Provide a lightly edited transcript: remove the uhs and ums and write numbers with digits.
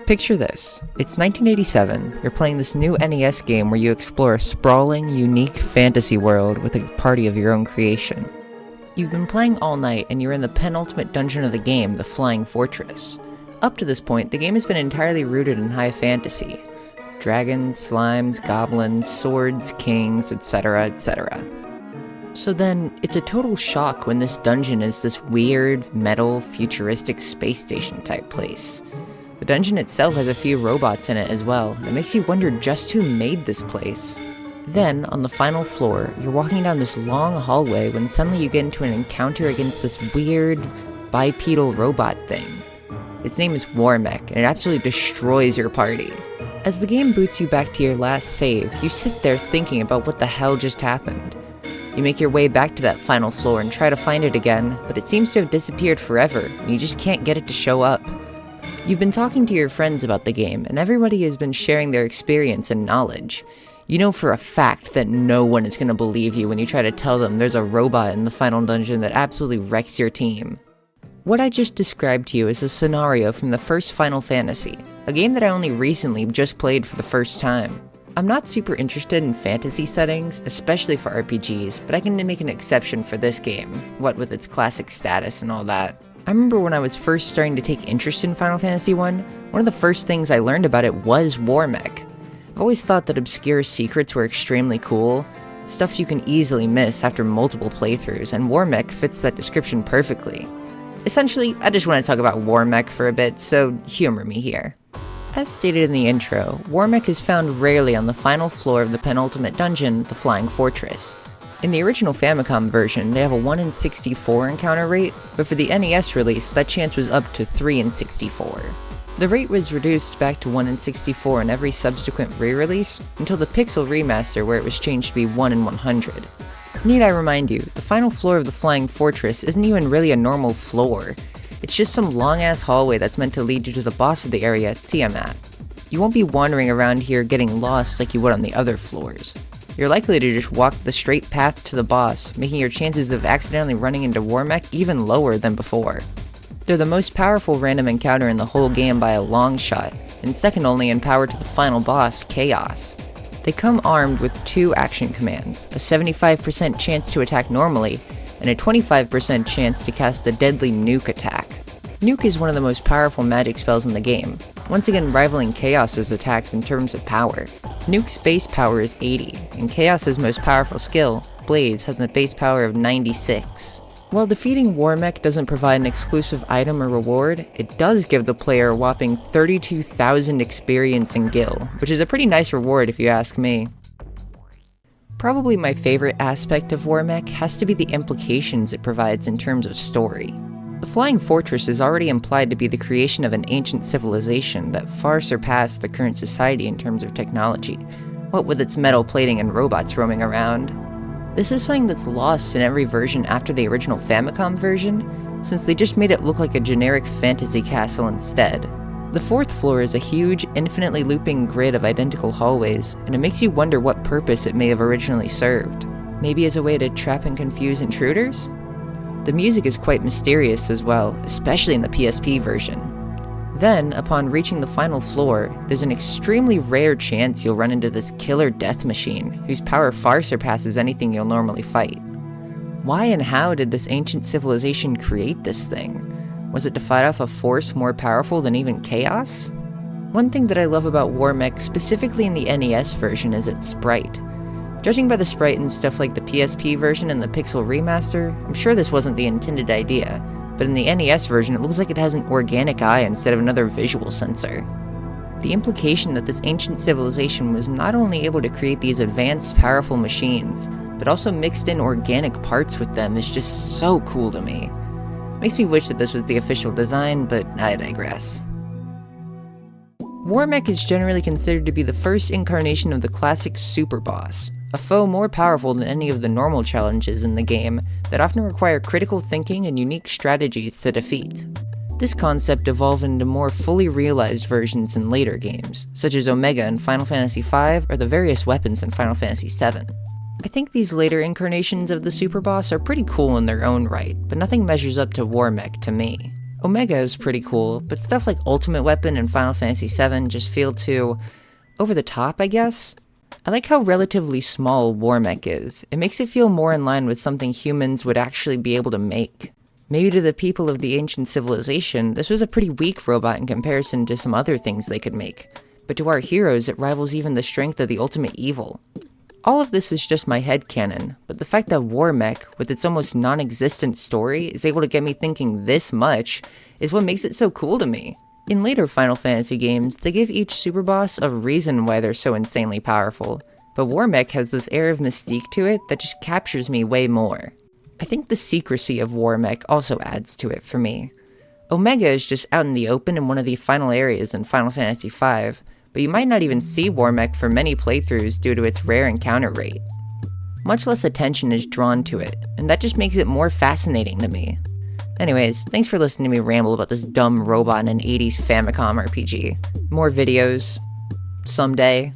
Picture this. It's 1987, you're playing this new NES game where you explore a sprawling, unique fantasy world with a party of your own creation. You've been playing all night and you're in the penultimate dungeon of the game, the Flying Fortress. Up to this point, the game has been entirely rooted in high fantasy. Dragons, slimes, goblins, swords, kings, etc., etc. So then, it's a total shock when this dungeon is this weird, metal, futuristic space station type place. The dungeon itself has a few robots in it as well, and it makes you wonder just who made this place. Then, on the final floor, you're walking down this long hallway when suddenly you get into an encounter against this weird, bipedal robot thing. Its name is Warmech, and it absolutely destroys your party. As the game boots you back to your last save, you sit there thinking about what the hell just happened. You make your way back to that final floor and try to find it again, but it seems to have disappeared forever, and you just can't get it to show up. You've been talking to your friends about the game, and everybody has been sharing their experience and knowledge. You know for a fact that no one is going to believe you when you try to tell them there's a robot in the final dungeon that absolutely wrecks your team. What I just described to you is a scenario from the first Final Fantasy, a game that I only recently just played for the first time. I'm not super interested in fantasy settings, especially for RPGs, but I can make an exception for this game, what with its classic status and all that. I remember when I was first starting to take interest in Final Fantasy 1, one of the first things I learned about it was Warmech. I've always thought that obscure secrets were extremely cool, stuff you can easily miss after multiple playthroughs, and Warmech fits that description perfectly. Essentially, I just want to talk about Warmech for a bit, so humor me here. As stated in the intro, Warmech is found rarely on the final floor of the penultimate dungeon, the Flying Fortress. In the original Famicom version, they have a 1 in 64 encounter rate, but for the NES release, that chance was up to 3 in 64. The rate was reduced back to 1 in 64 in every subsequent re-release, until the Pixel remaster where it was changed to be 1 in 100. Need I remind you, the final floor of the Flying Fortress isn't even really a normal floor. It's just some long-ass hallway that's meant to lead you to the boss of the area, Tiamat. You won't be wandering around here getting lost like you would on the other floors. You're likely to just walk the straight path to the boss, making your chances of accidentally running into Warmech even lower than before. They're the most powerful random encounter in the whole game by a long shot, and second only in power to the final boss, Chaos. They come armed with 2 action commands, a 75% chance to attack normally, and a 25% chance to cast a deadly nuke attack. Nuke is one of the most powerful magic spells in the game, once again rivaling Chaos's attacks in terms of power. Nuke's base power is 80, and Chaos's most powerful skill, Blaze, has a base power of 96. While defeating Warmech doesn't provide an exclusive item or reward, it does give the player a whopping 32,000 experience and gil, which is a pretty nice reward if you ask me. Probably my favorite aspect of Warmech has to be the implications it provides in terms of story. The Flying Fortress is already implied to be the creation of an ancient civilization that far surpassed the current society in terms of technology, what with its metal plating and robots roaming around. This is something that's lost in every version after the original Famicom version, since they just made it look like a generic fantasy castle instead. The 4th floor is a huge, infinitely looping grid of identical hallways, and it makes you wonder what purpose it may have originally served. Maybe as a way to trap and confuse intruders? The music is quite mysterious as well, especially in the PSP version. Then, upon reaching the final floor, there's an extremely rare chance you'll run into this killer death machine, whose power far surpasses anything you'll normally fight. Why and how did this ancient civilization create this thing? Was it to fight off a force more powerful than even Chaos? One thing that I love about Warmech, specifically in the NES version, is its sprite. Judging by the sprite in stuff like the PSP version and the Pixel remaster, I'm sure this wasn't the intended idea, but in the NES version it looks like it has an organic eye instead of another visual sensor. The implication that this ancient civilization was not only able to create these advanced, powerful machines, but also mixed in organic parts with them is just so cool to me. Makes me wish that this was the official design, but I digress. Warmech is generally considered to be the first incarnation of the classic Superboss, a foe more powerful than any of the normal challenges in the game that often require critical thinking and unique strategies to defeat. This concept evolved into more fully realized versions in later games, such as Omega in Final Fantasy V or the various weapons in Final Fantasy VII. I think these later incarnations of the Superboss are pretty cool in their own right, but nothing measures up to Warmech to me. Omega is pretty cool, but stuff like Ultimate Weapon and Final Fantasy VII just feel too over the top, I guess? I like how relatively small Warmech is. It makes it feel more in line with something humans would actually be able to make. Maybe to the people of the ancient civilization, this was a pretty weak robot in comparison to some other things they could make. But to our heroes, it rivals even the strength of the ultimate evil. All of this is just my headcanon, but the fact that Warmech, with its almost non-existent story, is able to get me thinking this much is what makes it so cool to me. In later Final Fantasy games, they give each superboss a reason why they're so insanely powerful, but Warmech has this air of mystique to it that just captures me way more. I think the secrecy of Warmech also adds to it for me. Omega is just out in the open in one of the final areas in Final Fantasy V, but you might not even see Warmech for many playthroughs due to its rare encounter rate. Much less attention is drawn to it, and that just makes it more fascinating to me. Anyways, thanks for listening to me ramble about this dumb robot in an 80s Famicom RPG. More videos, someday.